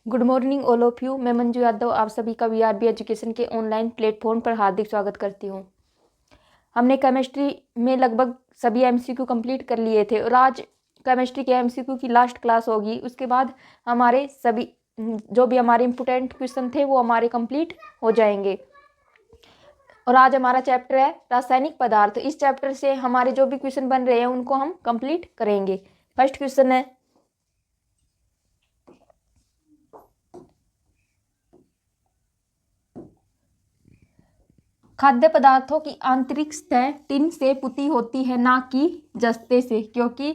Good morning all of you. मैं मंजू यादव आप सभी का वीआरबी एजुकेशन के ऑनलाइन प्लेटफॉर्म पर हार्दिक स्वागत करती हूँ। हमने केमिस्ट्री में लगभग सभी एमसीक्यू कंप्लीट कर लिए थे और आज केमिस्ट्री के एमसीक्यू की लास्ट क्लास होगी। उसके बाद हमारे सभी जो भी हमारे इम्पोर्टेंट क्वेश्चन थे वो हमारे कंप्लीट हो जाएंगे। और आज हमारा चैप्टर है रासायनिक पदार्थ। इस चैप्टर से हमारे जो भी क्वेश्चन बन रहे हैं उनको हम कंप्लीट करेंगे। फर्स्ट क्वेश्चन है, खाद्य पदार्थों की आंतरिक सतह टिन से पुती होती है, ना कि जस्ते से, क्योंकि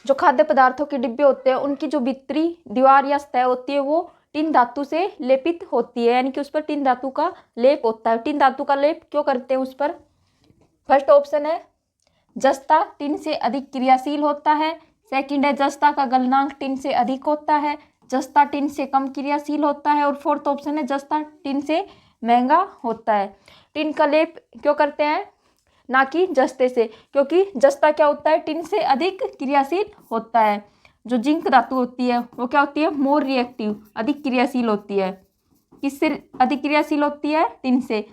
जो खाद्य पदार्थों के डिब्बे होते हैं उनकी जो भीतरी दीवार या सतह होती है वो टिन धातु से लेपित होती है, यानी कि उस पर टिन धातु का लेप होता है। टिन धातु का लेप क्यों करते हैं उस पर? फर्स्ट ऑप्शन है जस्ता टिन से अधिक क्रियाशील होता है। सेकंड है जस्ता का गलनांक टिन से अधिक होता है। जस्ता टिन से कम क्रियाशील होता है। और फोर्थ ऑप्शन है जस्ता टिन से महंगा होता है। टिन का लेप क्यों करते हैं ना कि जस्ते से? क्योंकि जस्ता क्या होता है, टिन से अधिक क्रियाशील होता है। जो जिंक धातु होती है वो क्या होती है, मोर रिएक्टिव, अधिक क्रियाशील होती है। किससे अधिक क्रियाशील होती है? टिन से।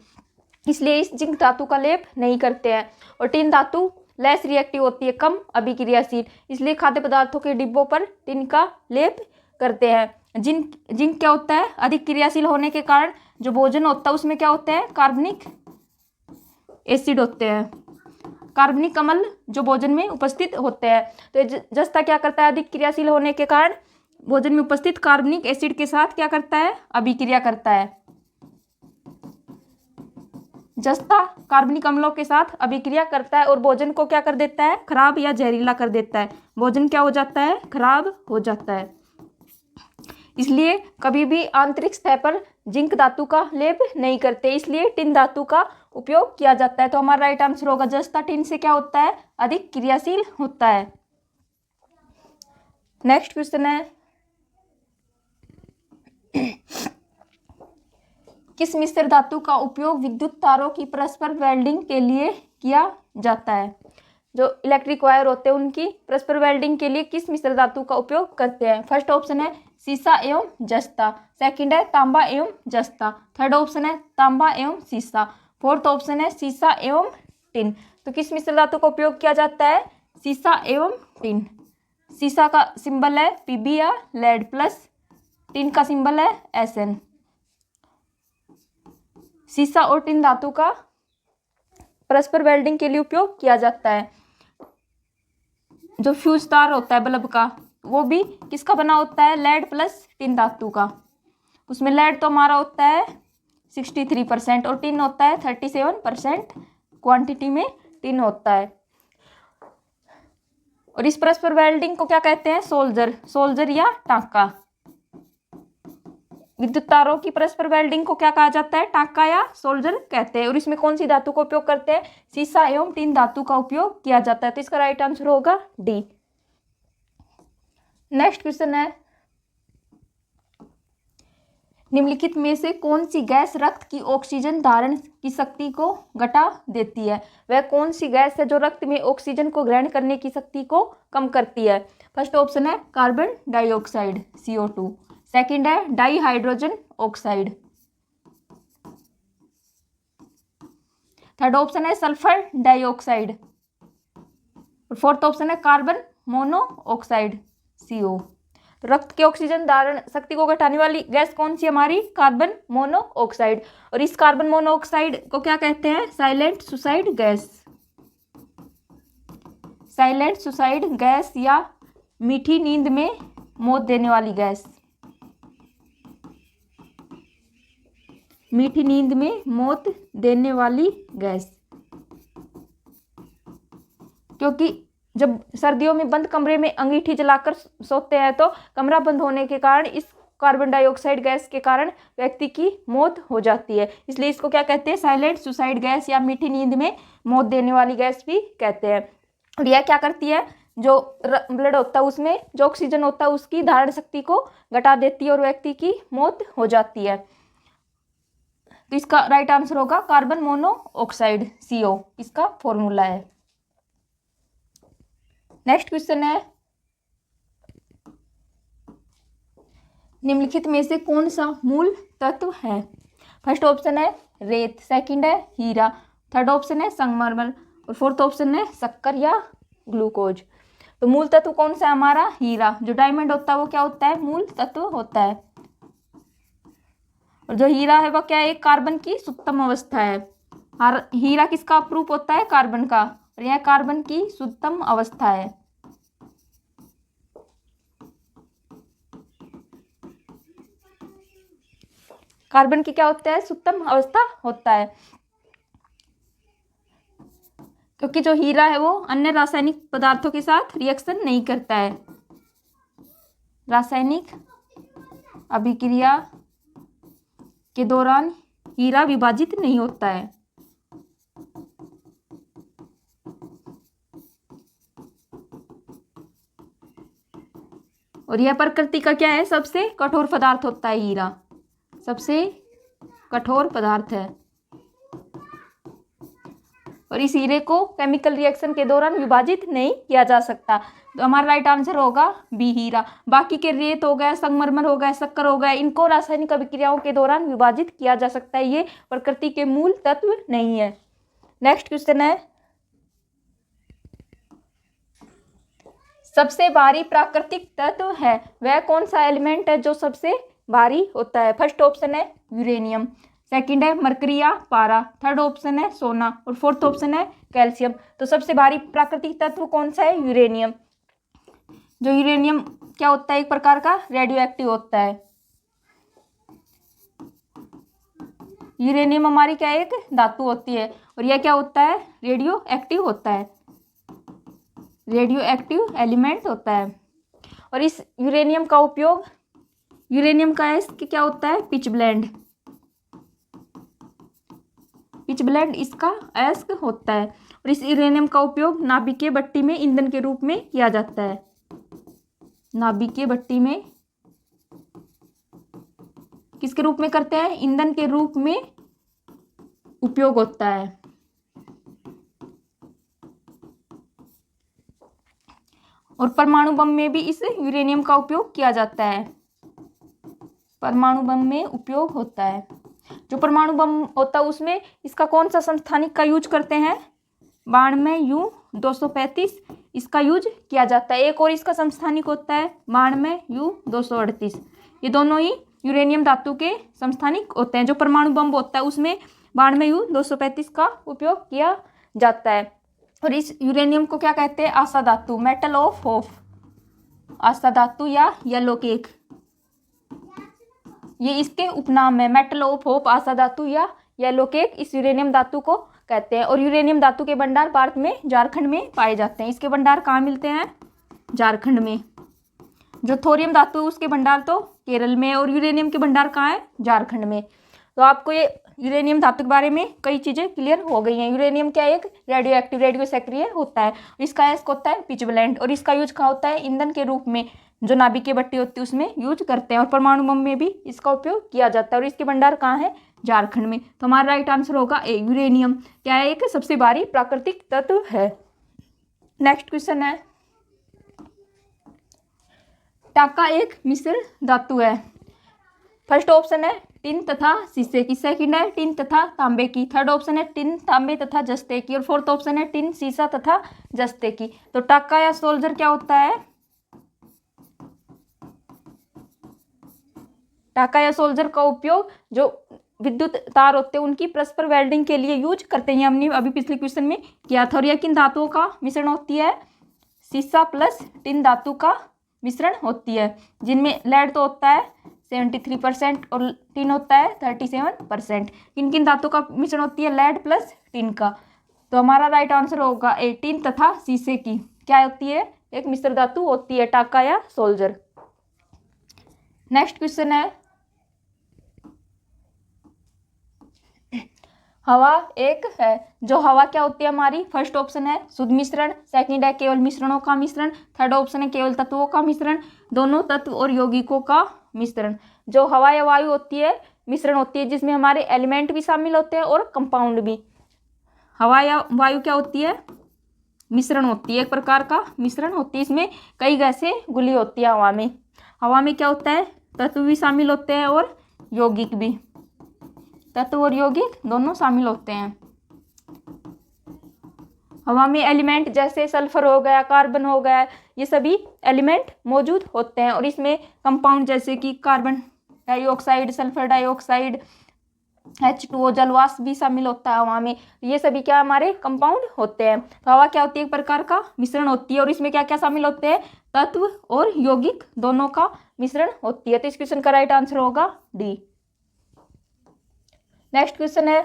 इसलिए इस जिंक धातु का लेप नहीं करते हैं। और टिन धातु लेस रिएक्टिव होती है, कम अभिक्रियाशील, इसलिए खाद्य पदार्थों के डिब्बों पर टिन का लेप करते हैं। जिंक जिंक क्या होता है, अधिक क्रियाशील होने के कारण जो भोजन होता है उसमें क्या होता है, कार्बनिक एसिड होते हैं, कार्बनिक अम्ल जो भोजन में उपस्थित होते हैं। तो जस्ता क्या करता है, अधिक क्रियाशील होने के कारण भोजन में उपस्थित कार्बनिक एसिड के साथ क्या करता है, अभिक्रिया करता है। जस्ता कार्बनिक अम्लों के साथ अभिक्रिया करता है और भोजन को क्या कर देता है, खराब या जहरीला कर देता है। भोजन क्या हो जाता है, खराब हो जाता है। इसलिए कभी भी आंतरिक सतह पर जिंक धातु का लेप नहीं करते, इसलिए टिन धातु का उपयोग किया जाता है। तो हमारा राइट आंसर होगा जस्ता टिन से क्या होता है, अधिक क्रियाशील होता है। नेक्स्ट क्वेश्चन है, किस मिश्र धातु का उपयोग विद्युत तारों की परस्पर वेल्डिंग के लिए किया जाता है? जो इलेक्ट्रिक वायर होते हैं उनकी परस्पर वेल्डिंग के लिए किस मिश्र धातु का उपयोग करते हैं? फर्स्ट ऑप्शन है सीसा एवं जस्ता। सेकंड है तांबा एवं जस्ता। थर्ड ऑप्शन है तांबा एवं सीसा। फोर्थ ऑप्शन है सीसा एवं टिन। तो किस मिश्र धातु का उपयोग किया जाता है? सीसा एवं टिन। सीसा का सिंबल है Pb या लेड प्लस, टिन का सिंबल है Sn। सीसा और टिन धातु का परस्पर वेल्डिंग के लिए उपयोग किया जाता है। जो फ्यूज तार होता है बल्ब का वो भी किसका बना होता है, लेड प्लस टिन धातु का। उसमें लेड तो हमारा होता है 63% और टिन होता है 37% क्वांटिटी में टिन होता है। और इस परस्पर वेल्डिंग को क्या कहते हैं, सोल्जर, सोल्जर या टांका। विद्युत तारों की परस्पर वेल्डिंग को क्या कहा जाता है, टांका या सोल्जर कहते हैं। और इसमें कौन सी धातु का उपयोग करते हैं, सीसा एवं टिन धातु का उपयोग किया जाता है। तो इसका राइट आंसर होगा डी। नेक्स्ट क्वेश्चन है, निम्नलिखित में से कौन सी गैस रक्त की ऑक्सीजन धारण की शक्ति को घटा देती है? वह कौन सी गैस है जो रक्त में ऑक्सीजन को ग्रहण करने की शक्ति को कम करती है? फर्स्ट ऑप्शन है कार्बन डाइऑक्साइड CO2। सेकंड है di hydrogen oxide. Third option है सल्फर डाइऑक्साइड। और फोर्थ ऑप्शन है कार्बन मोनोऑक्साइड CO। तो रक्त के ऑक्सीजन धारण शक्ति को घटाने वाली गैस कौन सी हमारी, कार्बन मोनोऑक्साइड। और इस कार्बन मोनोऑक्साइड को क्या कहते हैं, silent suicide gas. Silent suicide gas या मीठी नींद में मौत देने वाली गैस। मीठी नींद में मौत देने वाली गैस। क्योंकि जब सर्दियों में बंद कमरे में अंगीठी जलाकर सोते हैं तो कमरा बंद होने के कारण इस कार्बन डाइऑक्साइड गैस के कारण व्यक्ति की मौत हो जाती है। इसलिए इसको क्या कहते हैं, साइलेंट सुसाइड गैस या मीठी नींद में मौत देने वाली गैस भी कहते हैं। और यह क्या करती है, जो ब्लड होता है उसमें जो ऑक्सीजन होता है उसकी धारण शक्ति को घटा देती है और व्यक्ति की मौत हो जाती है। तो इसका राइट आंसर होगा कार्बन मोनोऑक्साइड CO, इसका फॉर्मूला है। नेक्स्ट क्वेश्चन है, निम्नलिखित में से कौन सा मूल तत्व है? फर्स्ट ऑप्शन है रेत, सेकंड है हीरा, थर्ड ऑप्शन है संगमरमर और फोर्थ ऑप्शन है शक्कर या ग्लूकोज। तो मूल तत्व कौन सा है हमारा? हीरा। जो डायमंड होता है वो क्या होता है? मूल तत्व होता है। और जो हीरा है वो क्या है? कार्बन की शुद्धतम अवस्था है। और हीरा किसका अपरूप होता है? कार्बन का। और यह कार्बन की शुद्धतम अवस्था है। कार्बन की क्या होता है? शुद्धतम अवस्था होता है। क्योंकि जो हीरा है वो अन्य रासायनिक पदार्थों के साथ रिएक्शन नहीं करता है। रासायनिक अभिक्रिया के दौरान हीरा विभाजित नहीं होता है। और यह प्रकृति का क्या है? सबसे कठोर पदार्थ होता है हीरा, सबसे कठोर पदार्थ है। और इस हीरे को केमिकल रिएक्शन के दौरान विभाजित नहीं किया जा सकता। तो हमारा राइट आंसर होगा बी हीरा। बाकी के रेत हो गया, संगमरमर हो गया, शक्कर हो गया, इनको रासायनिक अभिक्रियाओं के दौरान विभाजित किया जा सकता है। ये प्रकृति के मूल तत्व नहीं है। नेक्स्ट क्वेश्चन है, सबसे भारी प्राकृतिक तत्व है वह कौन सा एलिमेंट है जो सबसे भारी होता है? फर्स्ट ऑप्शन है यूरेनियम, सेकंड है मरकरी या पारा, थर्ड ऑप्शन है सोना और फोर्थ ऑप्शन है कैल्शियम। तो सबसे भारी प्राकृतिक तत्व कौन सा है? यूरेनियम। जो यूरेनियम क्या होता है? एक प्रकार का रेडियो एक्टिव होता है। यूरेनियम हमारी क्या एक धातु होती है और यह क्या होता है? रेडियो एक्टिव होता है, रेडियो एक्टिव एलिमेंट होता है। और इस यूरेनियम का उपयोग, यूरेनियम का इसके क्या होता है? पिच ब्लेंड, पिच ब्लेंड इसका अयस्क होता है। और इस यूरेनियम का उपयोग नाभिकीय भट्टी में ईंधन के रूप में किया जाता है। नाभिकीय भट्टी में किसके रूप में करते हैं? ईंधन के रूप में उपयोग होता है। और परमाणु बम में भी इस यूरेनियम का उपयोग किया जाता है। परमाणु बम में उपयोग होता है। जो परमाणु बम होता है उसमें इसका कौन सा समस्थानिक का यूज करते हैं? 92U235 इसका यूज किया जाता है। एक और इसका समस्थानिक होता है 92U238। ये दोनों ही यूरेनियम धातु के समस्थानिक होते हैं। जो परमाणु बम होता है उसमें 92U235 का उपयोग किया जाता है। और इस यूरेनियम को क्या कहते हैं? आशा धातु, मेटल ऑफ होप, आशा धातु या येलो केक, ये इसके उपनाम है। मेटल ऑफ होप, आशा धातु या येलो केक इस यूरेनियम धातु को कहते हैं। और यूरेनियम धातु के भंडार भारत में झारखंड में पाए जाते हैं। इसके भंडार कहाँ मिलते हैं? झारखंड में। जो थोरियम धातु है उसके भंडार तो केरल में, और यूरेनियम के भंडार कहाँ है? झारखंड में। तो आपको ये यूरेनियम धातु के बारे में कई चीज़ें क्लियर हो गई हैं। यूरेनियम क्या एक रेडियो एक्टिव, रेडियो सक्रिय होता है। इसका अयस्क होता है पिच ब्लेंड और इसका यूज कहाँ होता है? ईंधन के रूप में। जो नाभिकीय भट्टी होती है उसमें यूज करते हैं। और परमाणु बम में भी इसका उपयोग किया जाता है। और इसके भंडार कहाँ है? झारखंड में। तो हमारा राइट आंसर होगा ए, यूरेनियम क्या है? एक सबसे भारी प्राकृतिक तत्व है। नेक्स्ट क्वेश्चन है, टाका एक मिश्र धातु है। फर्स्ट ऑप्शन है टिन तथा शीशे की, सेकंड है टिन तथा तांबे की, थर्ड ऑप्शन है टिन तांबे तथा जस्ते की और फोर्थ ऑप्शन है टिन शीशा तथा जस्ते की। तो टाका या सोल्जर क्या होता है? टाका या सोल्जर का उपयोग जो विद्युत तार होते हैं उनकी परस्पर वेल्डिंग के लिए यूज करते हैं। हमने अभी पिछले क्वेश्चन में किया था। और यह किन धातुओं का मिश्रण होती है? शीशा प्लस टिन धातु का मिश्रण होती है, जिनमें लेड तो होता है 73% और टिन होता है 37%। किन किन धातु का मिश्रण होती है? लेड प्लस टिन का। तो हमारा राइट आंसर होगा ए, टिन तथा शीशे की क्या होती है? एक मिश्र धातु होती है टाका या सोल्जर। नेक्स्ट क्वेश्चन है, हवा एक है। जो हवा क्या होती है हमारी? फर्स्ट ऑप्शन है शुद्ध मिश्रण, सेकंड है केवल मिश्रणों का मिश्रण, थर्ड ऑप्शन है केवल तत्वों का मिश्रण, दोनों तत्व और यौगिकों का मिश्रण। जो हवा या वायु होती है मिश्रण होती है जिसमें हमारे एलिमेंट भी शामिल होते हैं और कंपाउंड भी। हवा या वायु क्या होती है? मिश्रण होती है, एक प्रकार का मिश्रण होती है। इसमें कई गैसें घुली होती है हवा में। हवा में क्या होता है? तत्व भी शामिल होते हैं और यौगिक भी, तत्व और यौगिक दोनों शामिल होते हैं। हवा में एलिमेंट जैसे सल्फर हो गया, कार्बन हो गया, ये सभी एलिमेंट मौजूद होते हैं। और इसमें कंपाउंड जैसे कि carbon dioxide, sulphur dioxide, H2O जलवाष्प भी शामिल होता है हवा में। ये सभी क्या हमारे कंपाउंड होते हैं। तो हवा क्या होती है, एक प्रकार का मिश्रण होती है और इसमें क्या क्या शामिल होते हैं, तत्व और यौगिक दोनों का मिश्रण होती है। तो इस क्वेश्चन का राइट आंसर होगा डी। नेक्स्ट क्वेश्चन है,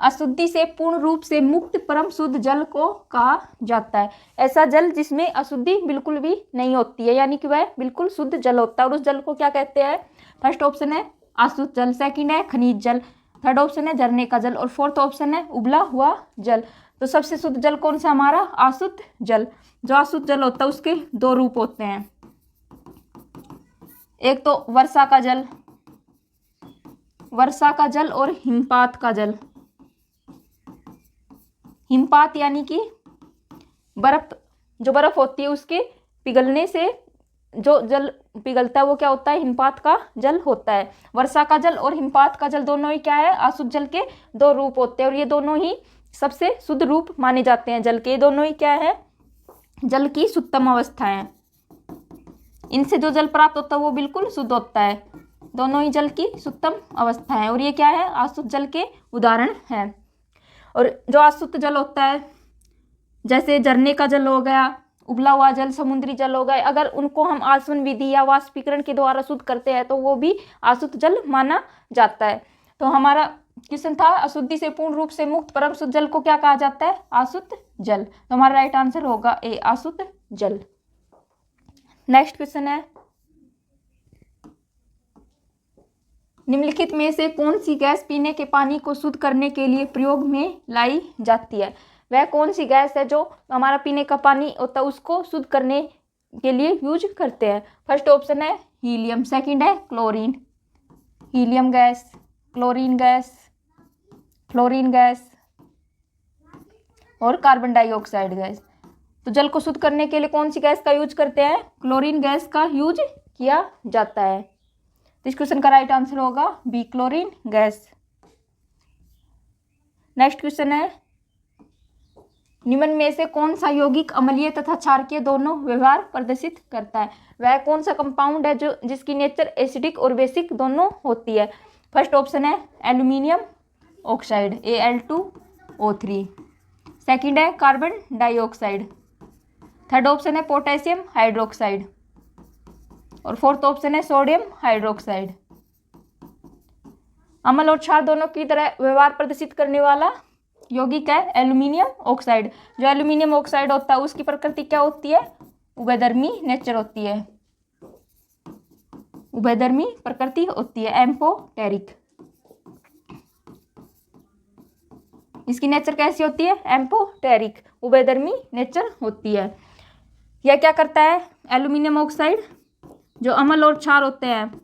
अशुद्धि से पूर्ण रूप से मुक्त परम शुद्ध जल को कहा जाता है। ऐसा जल जिसमें अशुद्धि बिल्कुल भी नहीं होती है, यानी कि वह बिल्कुल शुद्ध जल होता है और उस जल को क्या कहते हैं। फर्स्ट ऑप्शन है अशुद्ध जल, सेकंड है खनिज जल, थर्ड ऑप्शन है झरने का जल और फोर्थ ऑप्शन है उबला हुआ जल। तो सबसे शुद्ध जल कौन सा हमारा, अशुद्ध जल। जो अशुद्ध जल होता है उसके दो रूप होते हैं, एक तो वर्षा का जल, वर्षा का जल और हिमपात का जल। हिमपात यानी कि बर्फ, जो बर्फ होती है उसके पिघलने से जो जल पिघलता है वो क्या होता है, हिमपात का जल होता है। वर्षा का जल और हिमपात का जल दोनों ही क्या है, अशुद्ध जल के दो रूप होते हैं और ये दोनों ही सबसे शुद्ध रूप माने जाते हैं जल के। दोनों ही क्या है, जल की शुद्धतम अवस्था है। इनसे जो जल प्राप्त होता है वो बिल्कुल शुद्ध होता है। दोनों ही जल की शुद्धतम अवस्था है और ये क्या है, अशुद्ध जल के उदाहरण है। और जो अशुद्ध जल होता है जैसे झरने का जल हो गया, उबला हुआ जल, समुद्री जल हो गए, अगर उनको हम आसवन विधि या वाष्पीकरण के द्वारा शुद्ध करते हैं तो वो भी अशुद्ध जल माना जाता है। तो हमारा क्वेश्चन था अशुद्धि से पूर्ण रूप से मुक्त परम शुद्ध जल को क्या कहा जाता है, अशुद्ध जल। तो हमारा राइट आंसर होगा ए, अशुद्ध जल। नेक्स्ट क्वेश्चन है, निम्नलिखित में से कौन सी गैस पीने के पानी को शुद्ध करने के लिए प्रयोग में लाई जाती है। वह कौन सी गैस है जो हमारा पीने का पानी होता है उसको शुद्ध करने के लिए यूज करते हैं। फर्स्ट ऑप्शन है हीलियम, सेकंड है chlorine, helium gas, chlorine gas, fluorine gas और कार्बन डाइऑक्साइड गैस। तो जल को शुद्ध करने के लिए कौन सी गैस का यूज करते हैं, क्लोरीन गैस का यूज किया जाता है। तो इस क्वेश्चन का राइट आंसर होगा B, chlorine gas. Next question है, निम्न में से कौन सा यौगिक अम्लीय तथा क्षारकीय दोनों व्यवहार प्रदर्शित करता है। वह कौन सा कंपाउंड है जो जिसकी नेचर एसिडिक और बेसिक दोनों होती है। फर्स्ट ऑप्शन है एल्यूमिनियम ऑक्साइड Al2O3, सेकंड है कार्बन डाइऑक्साइड, थर्ड ऑप्शन है पोटेशियम हाइड्रोक्साइड और फोर्थ ऑप्शन है सोडियम हाइड्रोक्साइड। अम्ल और क्षार दोनों की तरह व्यवहार प्रदर्शित करने वाला यौगिक है एल्यूमिनियम ऑक्साइड। जो एल्यूमिनियम ऑक्साइड होता है उसकी प्रकृति क्या होती है, उभयधर्मी नेचर होती है, उभयधर्मी प्रकृति होती है, एम्फोटेरिक। इसकी नेचर कैसी होती है, एम्फोटेरिक, उभयधर्मी नेचर होती है। यह क्या करता है, एल्यूमिनियम ऑक्साइड जो अम्ल और क्षार होते हैं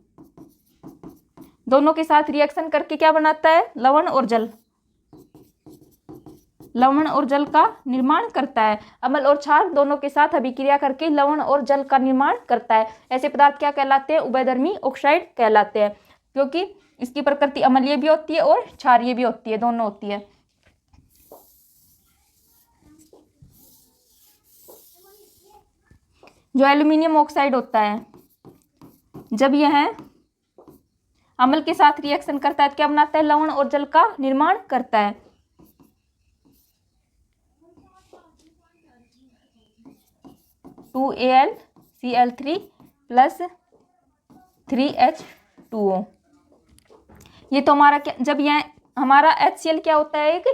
दोनों के साथ रिएक्शन करके क्या बनाता है, लवण और जल, लवण और जल का निर्माण करता है। अम्ल और क्षार दोनों के साथ अभिक्रिया करके लवण और जल का निर्माण करता है। ऐसे पदार्थ क्या कहलाते हैं, उभयधर्मी ऑक्साइड कहलाते हैं, क्योंकि इसकी प्रकृति अम्लीय भी होती है और क्षारीय भी होती है, दोनों होती है। जो एल्यूमिनियम ऑक्साइड होता है जब यह अम्ल के साथ रिएक्शन करता है तो क्या बनाता है, लवण और जल का निर्माण करता है। (2AlCl3 + 3H2O। ये तो हमारा क्या, जब यह हमारा HCl क्या होता है, एक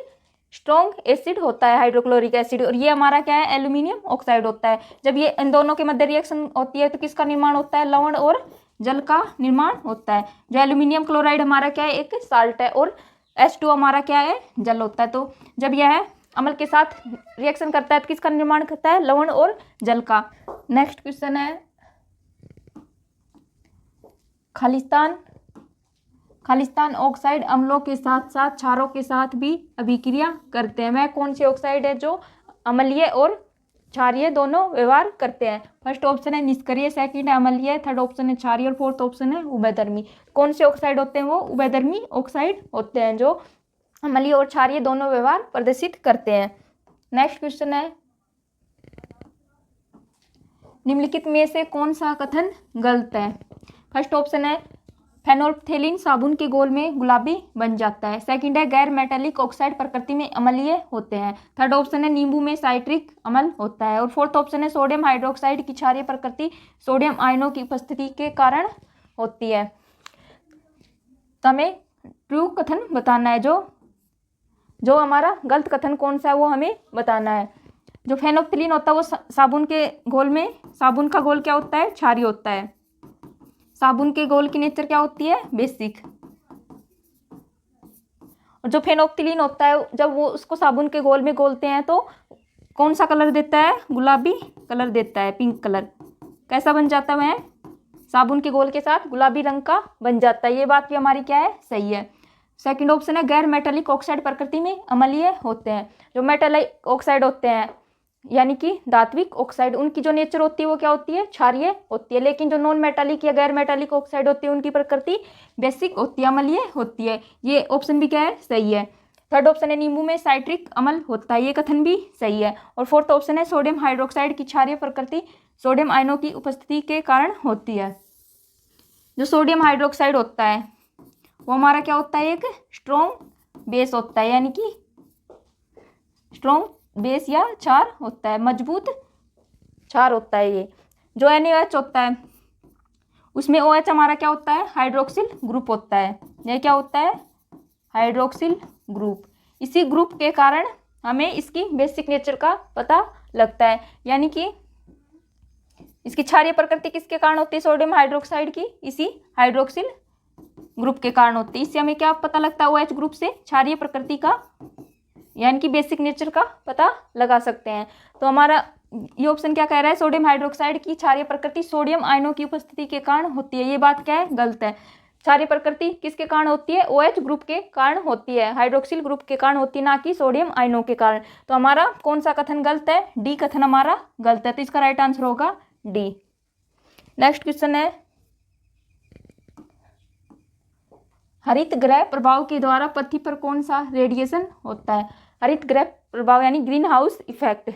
स्ट्रॉन्ग एसिड होता है, हाइड्रोक्लोरिक एसिड, और ये हमारा क्या है, एल्यूमिनियम ऑक्साइड होता है। जब ये इन दोनों के मध्य रिएक्शन होती है तो किसका निर्माण होता है, लवण और जल का निर्माण होता है। जो एल्यूमिनियम क्लोराइड हमारा क्या है, एक साल्ट है, और H2 हमारा क्या है, जल होता है। तो जब यह अम्ल के साथ रिएक्शन करता है तो किसका निर्माण करता है, लवण और जल का। नेक्स्ट क्वेश्चन है, खालिस्तान ऑक्साइड अम्लों के साथ साथ क्षारों के साथ भी अभिक्रिया करते हैं। वह कौन से ऑक्साइड है जो अम्लीय और क्षारीय दोनों व्यवहार करते हैं। फर्स्ट ऑप्शन है निष्क्रिय, सेकंड है अम्लीय, थर्ड ऑप्शन है क्षारीय और फोर्थ ऑप्शन है उभयधर्मी। कौन से ऑक्साइड होते हैं? वो उभयधर्मी ऑक्साइड होते हैं जो अम्लीय और क्षारीय दोनों व्यवहार प्रदर्शित करते हैं। नेक्स्ट क्वेश्चन है निम्नलिखित में से कौन सा कथन गलत है? फर्स्ट ऑप्शन है फेनोल्फथेलिन साबुन के घोल में गुलाबी बन जाता है। सेकंड है गैर मेटालिक ऑक्साइड प्रकृति में अम्लीय होते हैं। थर्ड ऑप्शन है नींबू में साइट्रिक अम्ल होता है। और फोर्थ ऑप्शन है सोडियम हाइड्रोक्साइड की क्षारीय प्रकृति सोडियम आयनों की उपस्थिति के कारण होती है। तो हमें ट्रू कथन बताना है, जो हमारा गलत कथन कौन सा है वो हमें बताना है। जो फेनोल्फथेलिन होता है वो साबुन के घोल में, साबुन का घोल क्या होता है? क्षारीय होता है। साबुन के घोल की नेचर क्या होती है? बेसिक। और जो फेनोल्फथेलिन होता है जब वो उसको साबुन के घोल में घोलते हैं तो कौन सा कलर देता है? गुलाबी कलर देता है, पिंक कलर। कैसा बन जाता है वह? साबुन के घोल के साथ गुलाबी रंग का बन जाता है। ये बात भी हमारी क्या है? सही है। सेकंड ऑप्शन है गैर मेटालिक ऑक्साइड प्रकृति में अम्लीय होते हैं। जो मेटालिक ऑक्साइड होते हैं यानी कि धात्विक ऑक्साइड, उनकी जो नेचर होती है वो क्या होती है? क्षारीय होती है। लेकिन जो नॉन मेटालिक या गैर मेटालिक ऑक्साइड होती है उनकी प्रकृति बेसिक होती है, अम्लीय होती है। ये ऑप्शन भी क्या है? सही है। थर्ड ऑप्शन है नींबू में साइट्रिक अम्ल होता है। ये कथन भी सही है। और फोर्थ ऑप्शन है सोडियम हाइड्रोक्साइड की क्षारीय प्रकृति सोडियम आयनों की उपस्थिति के कारण होती है। जो सोडियम हाइड्रोक्साइड होता है वो हमारा क्या होता है? एक स्ट्रॉन्ग बेस होता है, यानी कि स्ट्रॉन्ग बेस या क्षार होता है, मजबूत क्षार होता है। ये जो NaOH होता है उसमें OH हमारा क्या होता है? हाइड्रोक्सिल ग्रुप होता है। ये क्या होता है? Hydroxyl group. इसी ग्रुप के कारण हमें इसकी बेसिक नेचर का पता लगता है, यानी कि इसकी क्षारीय प्रकृति किसके कारण होती है? सोडियम हाइड्रोक्साइड की इसी हाइड्रोक्सिल ग्रुप के कारण होती है। इससे हमें क्या पता लगता है? OH ग्रुप से क्षारीय प्रकृति का यानी कि बेसिक नेचर का पता लगा सकते हैं। तो हमारा ये ऑप्शन क्या कह रहा है? सोडियम हाइड्रोक्साइड की क्षारीय प्रकृति सोडियम आयनों की उपस्थिति के कारण होती है। ये बात क्या है? गलत है। क्षारीय प्रकृति किसके कारण होती है? OH ग्रुप के कारण होती है, हाइड्रोक्सिल ग्रुप के कारण होती है, ना कि सोडियम आयनों के कारण। तो हमारा कौन सा कथन गलत है? डी कथन हमारा गलत है। तो इसका राइट आंसर होगा डी। नेक्स्ट क्वेश्चन है हरित गृह प्रभाव के द्वारा पृथ्वी पर कौन सा रेडिएशन होता है? हरित गृह प्रभाव यानी ग्रीन हाउस इफेक्ट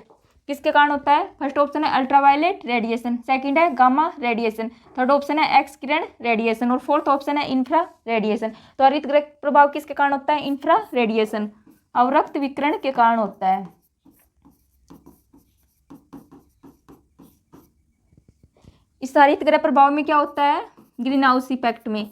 किसके कारण होता है? फर्स्ट ऑप्शन है अल्ट्रावायलेट रेडिएशन, सेकंड है गामा रेडिएशन, थर्ड ऑप्शन है एक्स किरण रेडिएशन और फोर्थ ऑप्शन है इंफ्रा रेडिएशन। तो हरित गृह प्रभाव किसके कारण होता है? इंफ्रा रेडिएशन, अवरक्त विकिरण के कारण होता है। इस हरित गृह प्रभाव में क्या होता है? ग्रीन हाउस इफेक्ट में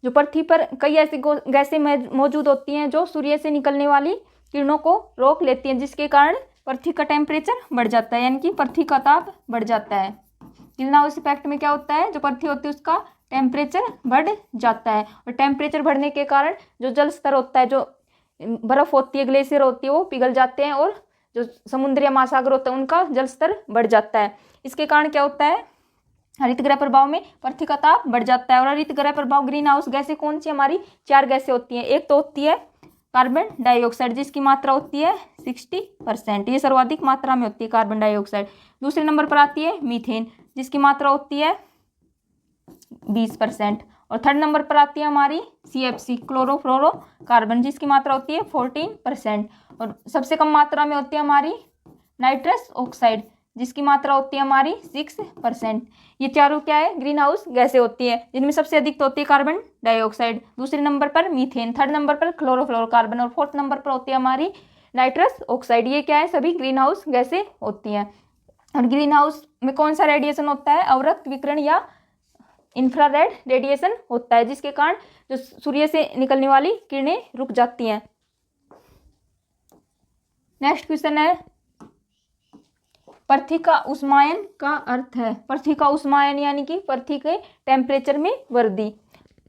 जो पृथ्वी पर कई ऐसी गैसें मौजूद होती हैं जो सूर्य से निकलने वाली किरणों को रोक लेती हैं, जिसके कारण पृथ्वी का टेम्परेचर बढ़ जाता है, यानी कि पृथ्वी का ताप बढ़ जाता है। ग्रीन हाउस इफेक्ट में क्या होता है? जो पृथ्वी होती है उसका टेम्परेचर बढ़ जाता है और टेम्परेचर बढ़ने के कारण जो जल स्तर होता है, जो बर्फ होती है, ग्लेशियर होती है, वो पिघल जाते हैं और जो समुद्र या महासागर होता है उनका जल स्तर बढ़ जाता है। इसके कारण क्या होता है? हरित गृह प्रभाव में पृथ्वी का ताप बढ़ जाता है। और हरित गृह प्रभाव ग्रीन हाउस गैसें कौन सी? हमारी 4 गैसें होती हैं। एक तो होती है कार्बन डाइऑक्साइड जिसकी मात्रा होती है 60%, ये सर्वाधिक मात्रा में होती है कार्बन डाइऑक्साइड। दूसरे नंबर पर आती है मीथेन जिसकी मात्रा होती है 20%। और थर्ड नंबर पर आती है हमारी CFC क्लोरोफ्लोरोकार्बन जिसकी मात्रा होती है 14%। और सबसे कम मात्रा में होती है हमारी नाइट्रस ऑक्साइड जिसकी मात्रा होती है हमारी 6%। ये चारों क्या है? ग्रीन हाउस गैसें होती है, जिनमें सबसे अधिक तो होती है कार्बन डाइऑक्साइड, दूसरे नंबर पर मीथेन, थर्ड नंबर पर क्लोरोफ्लोरोकार्बन और फोर्थ नंबर पर होती है हमारी नाइट्रस ऑक्साइड। ये क्या है? सभी ग्रीन हाउस गैसें होती हैं। और ग्रीन हाउस में कौन सा रेडिएशन होता है? अवरक्त विकिरण या इंफ्रारेड रेडिएशन होता है, जिसके कारण जो सूर्य से निकलने वाली किरणें रुक जाती हैं। नेक्स्ट क्वेश्चन है पृथ्वी का उष्मायन का अर्थ है। पृथ्वी का उष्मायन यानी कि पृथ्वी के टेम्परेचर में वृद्धि।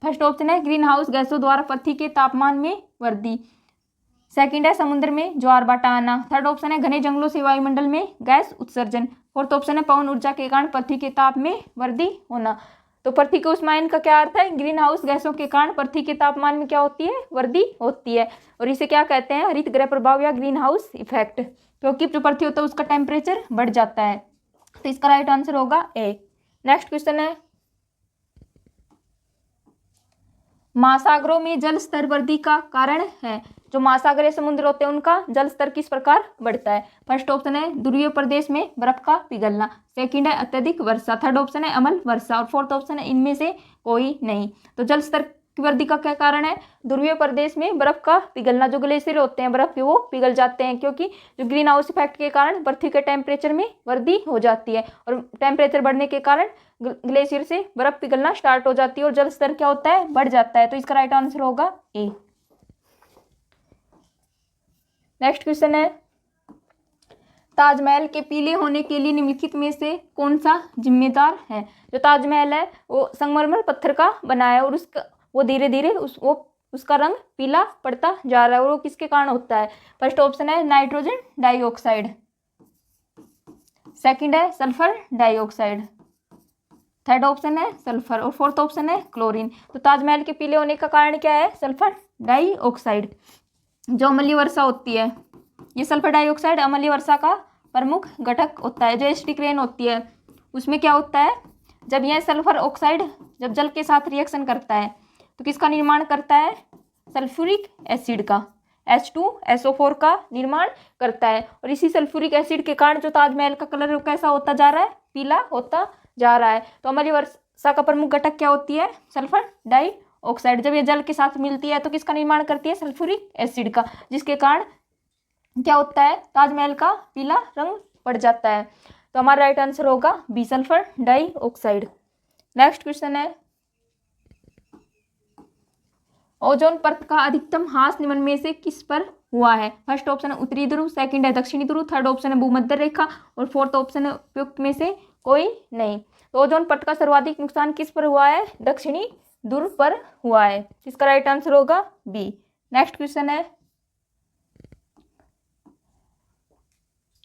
फर्स्ट ऑप्शन है ग्रीन हाउस गैसों द्वारा पृथ्वी के तापमान में वृद्धि, सेकंड है समुद्र में ज्वार भाटा आना, थर्ड ऑप्शन है घने जंगलों से वायुमंडल में गैस उत्सर्जन, फोर्थ ऑप्शन है पवन ऊर्जा के कारण पृथ्वी के ताप में वृद्धि होना। तो पृथ्वी के ऊष्मायन का क्या अर्थ है? ग्रीन हाउस गैसों के कारण पृथ्वी के तापमान में क्या होती है? वृद्धि होती है, और इसे क्या कहते हैं? हरित गृह प्रभाव या ग्रीन हाउस इफेक्ट, क्योंकि जो पृथ्वी होता है उसका टेम्परेचर बढ़ जाता है। तो इसका राइट आंसर होगा ए। नेक्स्ट क्वेश्चन है, महासागरों में जल स्तर वृद्धि का कारण है। जो महासागरीय समुद्र होते हैं उनका जल स्तर किस प्रकार बढ़ता है? फर्स्ट ऑप्शन है ध्रुवीय प्रदेश में बर्फ का पिघलना, सेकंड है अत्यधिक वर्षा, थर्ड ऑप्शन है अम्ल वर्षा, और फोर्थ ऑप्शन है इनमें से कोई नहीं। तो जल स्तर की वृद्धि का क्या कारण है? ध्रुवीय प्रदेश में बर्फ का पिघलना, जो ग्लेशियर होते हैं बर्फ के वो पिघल जाते हैं, क्योंकि जो ग्रीन हाउस इफेक्ट के कारण पृथ्वी के टेम्परेचर में वृद्धि हो जाती है, और टेम्परेचर बढ़ने के कारण ग्लेशियर से बर्फ पिघलना स्टार्ट हो जाती है और जल स्तर क्या होता है? बढ़ जाता है। तो इसका राइट आंसर होगा ए। नेक्स्ट क्वेश्चन है, ताजमहल के पीले होने के लिए निम्नलिखित में से कौन सा जिम्मेदार है? जो ताजमहल है वो संगमरमर पत्थर का बना है, और उसका वो धीरे धीरे उसका रंग पीला पड़ता जा रहा है, और वो किसके कारण होता है? फर्स्ट ऑप्शन है नाइट्रोजन डाइऑक्साइड, सेकंड है सल्फर डाइऑक्साइड, थर्ड ऑप्शन है सल्फर, और फोर्थ ऑप्शन है क्लोरीन। तो ताजमहल के पीले होने का कारण क्या है? Sulphur dioxide. जो अम्लीय वर्षा होती है, ये सल्फर डाइऑक्साइड अम्लीय वर्षा का प्रमुख घटक होता है। जो एसिडिक रेन होती है उसमें क्या होता है? जब यह सल्फर ऑक्साइड जब जल के साथ रिएक्शन करता है तो किसका निर्माण करता है? सल्फ्यूरिक एसिड का, H2SO4 का निर्माण करता है, और इसी सल्फ्यूरिक एसिड के कारण जो ताजमहल का कलर कैसा होता जा रहा है? पीला होता जा रहा है। तो अम्लीय वर्षा का प्रमुख घटक क्या होती है? Sulphur dioxide. जब ये जल के साथ मिलती है तो किसका निर्माण करती है? सल्फ्यूरिक एसिड का, जिसके कारण क्या होता है? ताजमहल का पीला रंग पड़ जाता है। तो हमारा राइट आंसर होगा B, sulphur dioxide. Next question है, ओजोन परत का अधिकतम ह्रास निम्न में से किस पर हुआ है? फर्स्ट ऑप्शन है उत्तरी ध्रुव, सेकंड है दक्षिणी ध्रुव, थर्ड ऑप्शन है भूमध्य रेखा, और फोर्थ ऑप्शन है उपयुक्त में से कोई नहीं। तो ओजोन परत का सर्वाधिक नुकसान किस पर हुआ है? दक्षिणी ध्रुव पर हुआ है। इसका राइट आंसर होगा बी। नेक्स्ट क्वेश्चन है,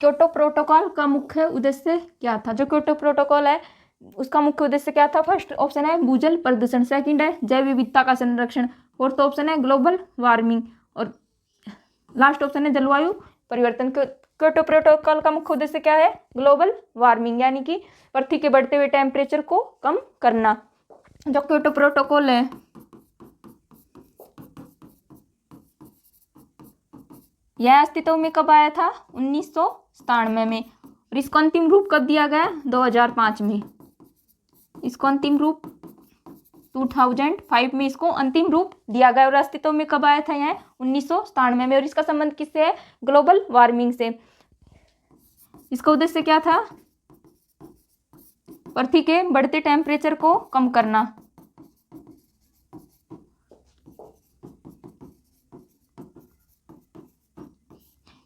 क्योटो प्रोटोकॉल का मुख्य उद्देश्य क्या था? जो क्योटो प्रोटोकॉल है उसका मुख्य उद्देश्य क्या था? फर्स्ट ऑप्शन है भूजल प्रदूषण, सेकंड है जैव विविधता का संरक्षण, फोर्थ ऑप्शन है ग्लोबल वार्मिंग, और लास्ट ऑप्शन है जलवायु परिवर्तन। क्योटो प्रोटोकॉल का मुख्य उद्देश्य क्या है? ग्लोबल वार्मिंग, यानी कि पृथ्वी के बढ़ते हुए टेम्परेचर को कम करना। जो क्योटो प्रोटोकॉल है यह अस्तित्व में कब आया था? 1997 में, और इसको अंतिम रूप कब दिया गया? 2005 में। इसको अंतिम रूप 2005 में इसको अंतिम रूप दिया गया, और अस्तित्व में कब आया था? यह 1997 में, और इसका संबंध किससे है? ग्लोबल वार्मिंग से। इसका उद्देश्य क्या था? पृथ्वी के बढ़ते टेम्परेचर को कम करना।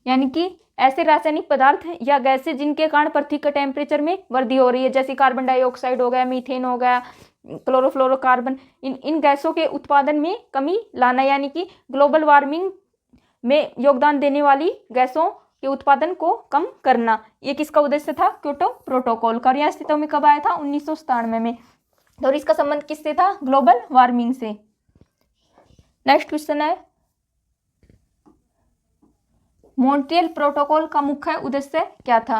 यानी कि ऐसे रासायनिक पदार्थ या गैसें जिनके कारण पृथ्वी के टेम्परेचर में वृद्धि हो रही है, जैसे कार्बन डाइऑक्साइड हो गया, मीथेन हो गया, क्लोरोफ्लोरोकार्बन, इन गैसों के उत्पादन में कमी लाना, यानी कि ग्लोबल वार्मिंग में योगदान देने वाली गैसों के उत्पादन को कम करना। ये किसका उद्देश्य था? क्योटो प्रोटोकॉल का। और यह अस्तित्व में कब आया था? 1997 में। और इसका संबंध किससे था? ग्लोबल वार्मिंग से। नेक्स्ट क्वेश्चन है, मॉन्ट्रियल प्रोटोकॉल का मुख्य उद्देश्य क्या था?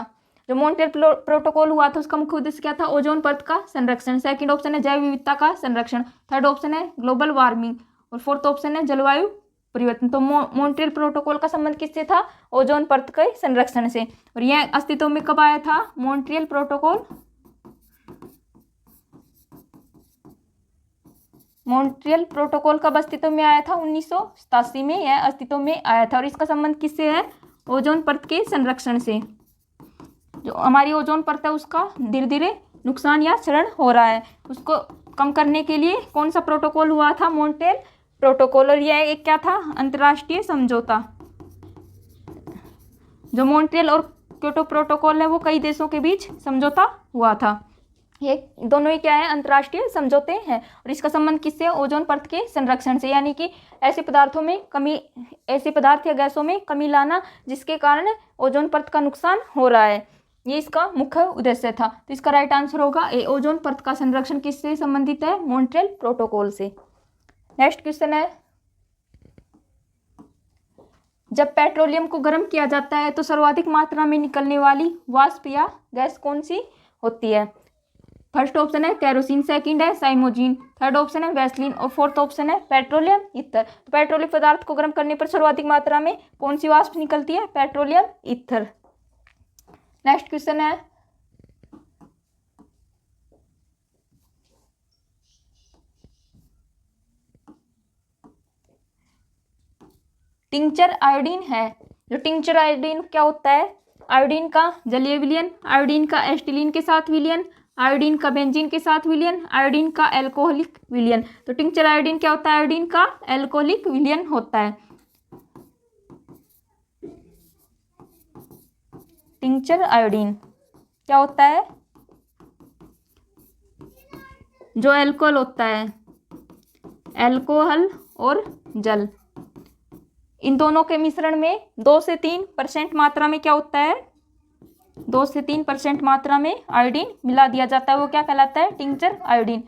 जो मॉन्ट्रियल प्रोटोकॉल हुआ था उसका मुख्य उद्देश्य क्या था? ओजोन परत का संरक्षण, सेकंड ऑप्शन है जैव विविधता का संरक्षण, थर्ड ऑप्शन है ग्लोबल वार्मिंग, और फोर्थ ऑप्शन है जलवायु परिवर्तन। तो मॉन्ट्रियल प्रोटोकॉल का संबंध किससे था? ओजोन परत के संरक्षण से। और यह अस्तित्व में कब आया था? मॉन्ट्रियल प्रोटोकॉल मॉन्ट्रियल प्रोटोकॉल कब अस्तित्व में आया था? 1987 में यह अस्तित्व में आया था, और इसका संबंध किससे है? ओजोन परत के संरक्षण से। जो हमारी ओजोन परत है उसका धीरे धीरे नुकसान या क्षरण हो रहा है, उसको कम करने के लिए कौन सा प्रोटोकॉल हुआ था? Montreal protocol. और यह एक क्या था? अंतर्राष्ट्रीय समझौता। जो मॉन्ट्रियल और क्योटो प्रोटोकॉल है वो कई देशों के बीच समझौता हुआ था। ये दोनों ही क्या है? अंतर्राष्ट्रीय समझौते हैं, और इसका संबंध किससे? ओजोन परत के संरक्षण से, यानी कि ऐसे पदार्थों में कमी, ऐसे पदार्थ या गैसों में कमी लाना जिसके कारण ओजोन परत का नुकसान हो रहा है। ये इसका मुख्य उद्देश्य था। तो इसका राइट आंसर होगा ए, ओजोन परत का संरक्षण किससे संबंधित है? मॉन्ट्रियल प्रोटोकॉल से। नेक्स्ट क्वेश्चन है, जब पेट्रोलियम को गर्म किया जाता है तो सर्वाधिक मात्रा में निकलने वाली वाष्प या गैस कौन सी होती है? फर्स्ट ऑप्शन है केरोसिन, सेकंड है साइमोजीन, थर्ड ऑप्शन है वैसलीन और फोर्थ ऑप्शन है पेट्रोलियम ईथर। तो पेट्रोलियम पदार्थ को गर्म करने पर सर्वाधिक मात्रा में कौन सी वाष्प निकलती है? Petroleum ether. नेक्स्ट क्वेश्चन है, टिंचर आयोडीन है। जो टिंचर आयोडीन क्या होता है? आयोडीन का जलीय विलयन, आयोडीन का एसिटिलीन के साथ विलयन, आयोडीन का बेंजीन के साथ विलयन, आयोडीन का एल्कोहलिक विलयन। तो टिंचर आयोडीन क्या होता है? आयोडीन का एल्कोहलिक विलयन होता है। टिंचर आयोडीन क्या होता है? जो एल्कोहल होता है, एल्कोहल और जल, इन दोनों के मिश्रण में 2 से 3% मात्रा में क्या होता है? 2 से 3% मात्रा में आयोडीन मिला दिया जाता है। वो क्या कहलाता है? Tincture iodine.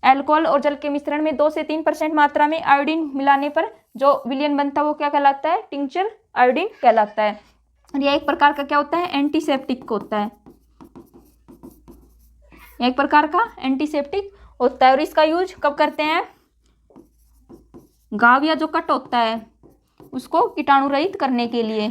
अल्कोहल और जल के मिश्रण में 2 से 3% मात्रा में आयोडीन मिलाने पर जो विलयन बनता है वो क्या कहलाता है? टिंचर आयोडीन कहलाता है। और यह एक प्रकार का क्या होता है? एंटीसेप्टिक होता है। एक प्रकार का एंटीसेप्टिक होता है। और इसका यूज कब करते हैं? घाव या जो कट होता है उसको कीटाणु रहित करने के लिए,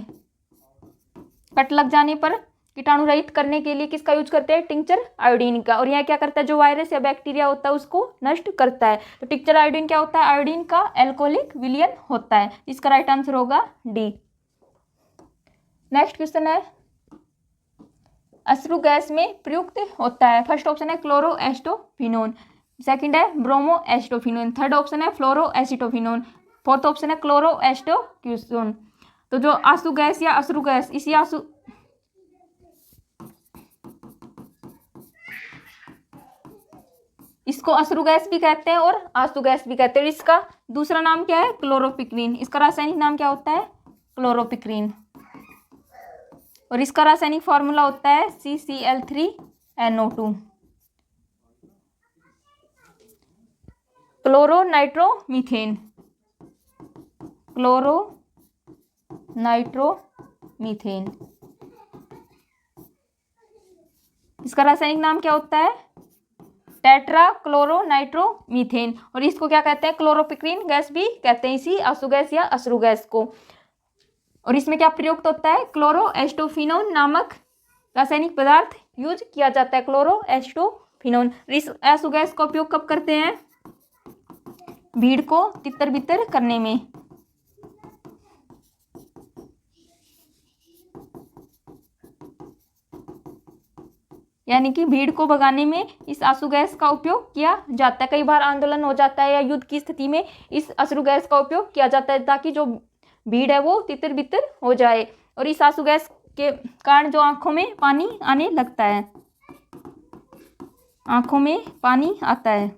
कट लग जाने पर कीटाणु रहित करने के लिए किसका यूज करते हैं? टिंचर आयोडीन का। और यह क्या करता है? जो वायरस या बैक्टीरिया होता है उसको नष्ट करता है। तो टिंचर आयोडीन क्या होता है? आयोडीन का एल्कोहलिक विलयन होता है। इसका राइट आंसर होगा डी। नेक्स्ट क्वेश्चन है, अश्रु गैस में प्रयुक्त होता है। फर्स्ट ऑप्शन है क्लोरो एस्टोफिनोन, सेकंड है ब्रोमो एस्टोफिनोन, थर्ड ऑप्शन है फ्लोरो एसिटोफिनोन, फोर्थ ऑप्शन है क्लोरो एस्टोक्यूसोन। तो जो आंसू गैस या अश्रु गैस, इसी आंसू इसको अश्रु गैस भी कहते हैं और आंसू गैस भी कहते हैं। इसका दूसरा नाम क्या है? क्लोरोपिक्रीन। इसका रासायनिक नाम क्या होता है? क्लोरोपिक्रीन। और इसका रासायनिक फॉर्मूला होता है CCl3NO2। Chloro nitromethane, chloro nitromethane. इसका रासायनिक नाम क्या होता है? Tetra chloro nitromethane. और इसको क्या कहते हैं? क्लोरोपिक्रीन गैस भी कहते हैं, इसी आंसू गैस या अश्रु गैस को। और इसमें क्या प्रयुक्त होता है? क्लोरो एस्टोफिनोन नामक रासायनिक पदार्थ यूज किया जाता है, क्लोरो एस्टोफिनोन। इस आंसू गैस का उपयोग कब करते हैं? भीड़ को तितर बितर करने में। यानी कि भीड़ को भगाने में इस आंसू गैस का उपयोग किया जाता है। कई बार आंदोलन हो जाता है या युद्ध की स्थिति में इस अश्रु गैस का उपयोग किया जाता है ताकि जो भीड़ है वो तितर बितर हो जाए। और इस आंसू गैस के कारण जो आंखों में पानी आने लगता है, आंखों में पानी आता है।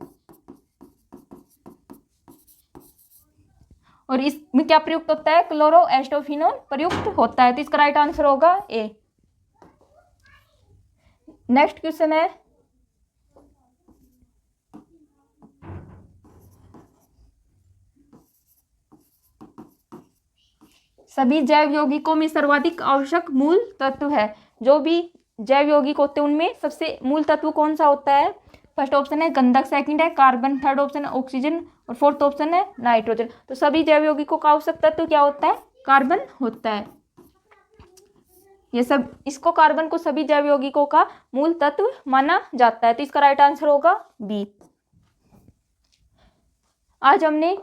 और इसमें क्या प्रयुक्त होता है? क्लोरो एस्टोफिनोन प्रयुक्त होता है। तो इसका राइट आंसर होगा ए। नेक्स्ट क्वेश्चन है, सभी जैव यौगिकों में सर्वाधिक आवश्यक मूल तत्व है। जो भी जैव यौगिक होते हैं उनमें सबसे मूल तत्व कौन सा होता है? फर्स्ट ऑप्शन है गंधक, सेकंड है कार्बन, थर्ड ऑप्शन है ऑक्सीजन और फोर्थ ऑप्शन है नाइट्रोजन। तो सभी जैव यौगिकों का आवश्यक तत्व क्या होता है? कार्बन होता है। ये सब, इसको कार्बन को सभी जैव यौगिकों का मूल तत्व माना जाता है। तो इसका राइट आंसर होगा बी। आज हमने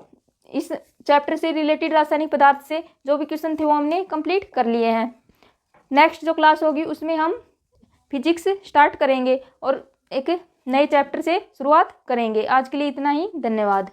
इस चैप्टर से रिलेटेड रासायनिक पदार्थ से जो भी क्वेश्चन थे वो हमने कंप्लीट कर लिए हैं। नेक्स्ट जो क्लास होगी उसमें हम फिजिक्स स्टार्ट करेंगे और एक नए चैप्टर से शुरुआत करेंगे। आज के लिए इतना ही, धन्यवाद।